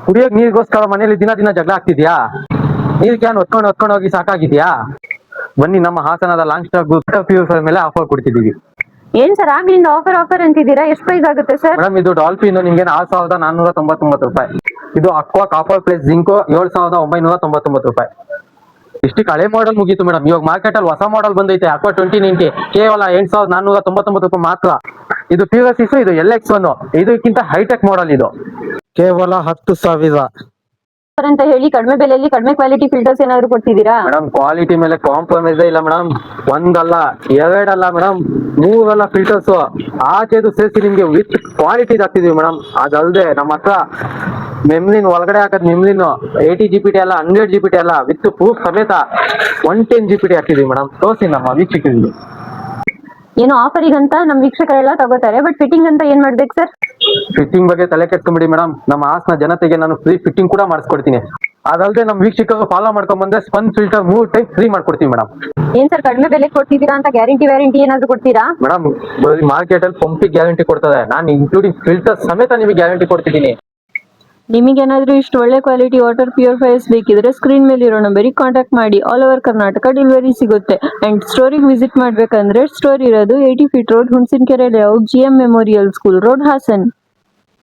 ಕುಡಿಯೋಕ್ ನೀರಿಗೋಸ್ಕರ ಮನೇಲಿ ದಿನ ದಿನ ಜಗಳ ಆಗ್ತಿದ್ಯಾ? ನೀರ್ ಕ್ಯಾನ್ ಹೊತ್ಕೊಂಡು ಹೋಗಿ ಸಾಕಾಗಿದ್ಯಾ? ಬನ್ನಿ, ನಮ್ಮ ಹಾಸನದ ಲಾಂಗ್ ಸ್ಟಾಕ್ ಪ್ಯೂರಿಫೈರ್ ಮೇಲೆ ಆಫರ್ ಕೊಡ್ತಿದೀವಿ. ಏನ್ ಸರ್ ಆಗ್ಲಿಂದ ಆಫರ್ ಅಂತಿದ್ದೀರಾ? ಎಷ್ಟು ಪ್ರೈಸ್ ಆಗುತ್ತೆ ಸರ್? ಮೇಡಮ್, ಇದು ಡಾಲ್ಫಿನ್ ನಿಮ್ಗೆ 4,499 ರೂಪಾಯಿ. ಇದು ಅಕ್ವಾ ಕಾಪರ್ ಪ್ಲಸ್ ಜಿಂಕೋ 7,999 ರೂಪಾಯಿ. ಇಷ್ಟಕ್ಕೆ ಹಳೆ ಮಾಡೆಲ್ ಮುಗೀತು ಮೇಡಮ್. ಇವಾಗ ಮಾರ್ಕೆಟ್ ಅಲ್ಲಿ ಹೊಸ ಮಾಡೆಲ್ ಬಂದೈತೆ ಅಕ್ವಾ 2090, ಕೇವಲ 8,499 ರೂಪಾಯಿ ಮಾತ್ರ. ಇದು PVC, ಇದು LX1, ಇದಕ್ಕಿಂತ ಹೈಟೆಕ್ ಮಾಡೆಲ್. ಇದು ಕೇವಲ 10,000 ಅಂತ ಹೇಳಿ ಕಡಿಮೆ ಬೆಲೆಯಲ್ಲಿ ಕಡಿಮೆ ಕ್ವಾಲಿಟಿ ಫಿಲ್ಟರ್ಸ್ ಏನಾದ್ರು ಕೊಡ್ತಿದ್ದೀರಾ? ಮೇಡಮ್, ಕ್ವಾಲಿಟಿ ಮೇಲೆ ಕಾಂಪ್ರಮೈಸ್ ಇಲ್ಲ ಮೇಡಮ್. ಒಂದಲ್ಲ, ಎರಡಲ್ಲ ಮೇಡಮ್, 3 ಫಿಲ್ಟರ್ಸ್ ಆಚೆದು ಸೇರಿಸಿ ನಿಮ್ಗೆ ವಿತ್ ಕ್ವಾಲಿಟಿ ಹಾಕ್ತಿದೀವಿ ಮೇಡಮ್. ಅದಲ್ಲದೆ ನಮ್ಮ ಹತ್ರ ಮೆಮ್ಲಿನ್ ಒಳಗಡೆ ಹಾಕದ್ ಮೆಮ್ಲಿನ್ 80 GPT ಅಲ್ಲ, 100 GPT ಅಲ್ಲ, ವಿತ್ ಪ್ರೂಫ್ ಸಮೇತ 110 GPT ಹಾಕ್ತಿದೀವಿ ಮೇಡಮ್. ತೋರಿಸಿ ನಮ್ಮ ವೀಕ್ಷಕರಿಗೆ. ಏನೋ ಆಫರಿಗಂತ ನಮ್ ವೀಕ್ಷಕರೆಲ್ಲ ತಗೋತಾರೆ, ಬಟ್ ಫಿಟ್ಟಿಂಗ್ ಅಂತ ಏನ್ ಮಾಡ್ಬೇಕು ಸರ್? ಫಿಟ್ಟಿಂಗ್ ಬಗ್ಗೆ ತಲೆ ಕೆಡ್ಸ್ಕೊಂಬಿಡಿ ಮೇಡಮ್. ನಮ್ಮ ಹಾಸನ ಜನತೆಗೆ ನಾನು ಫ್ರೀ ಫಿಟ್ಟಿಂಗ್ ಕೂಡ ಮಾಡಿಸ್ಕೊಡ್ತೀನಿ. ಅದಲ್ಲದೆ ನಮ್ಮ ವೀಕ್ಷಕರು ಫಾಲೋ ಮಾಡ್ಕೊಂಡ್ ಬಂದ್ರೆ ಸ್ಪಂಜ್ ಫಿಲ್ಟರ್ 3 ಟೈಮ್ ಫ್ರೀ ಮಾಡ್ಕೊಡ್ತೀವಿ ಮೇಡಮ್. ಏನ್ ಸರ್ ಕಡಿಮೆ ಬೆಲೆ ಕೊಡ್ತಿದ್ದೀರಾ ಅಂತ ವ್ಯಾರಂಟಿ ಏನಾದ್ರು ಕೊಡ್ತೀರಾ? ಮೇಡಮ್, ಮಾರ್ಕೆಟ್ ಅಲ್ಲಿ ಪಂಪಿಗೆ ಗ್ಯಾರಂಟಿ ಕೊಡ್ತದೆ, ನಾನು ಇನ್ಕ್ಲೂಡಿಂಗ್ ಫಿಲ್ಟರ್ ಸಮೇತ ನಿಮಗೆ ಗ್ಯಾರಂಟಿ ಕೊಡ್ತಿದ್ದೀನಿ. ನಿಮಗೇನಾದ್ರೂ ಇಷ್ಟು ಒಳ್ಳೆ ಕ್ವಾಲಿಟಿ ವಾಟರ್ ಪ್ಯೂರಿಫೈರ್ಸ್ ಬೇಕಿದ್ರೆ ಸ್ಕ್ರೀನ್ ಮೇಲೆ ಇರೋ ನಂಬರಿಗೆ ಕಾಂಟ್ಯಾಕ್ಟ್ ಮಾಡಿ. ಆಲ್ ಓವರ್ ಕರ್ನಾಟಕ ಡೆಲಿವರಿ ಸಿಗುತ್ತೆ. ಅಂಡ್ ಸ್ಟೋರಿಗೆ ವಿಸಿಟ್ ಮಾಡ್ಬೇಕಂದ್ರೆ ಸ್ಟೋರ್ ಇರೋದು 80 feet road, Hunasinakere layout, GM memorial school road, Haasan.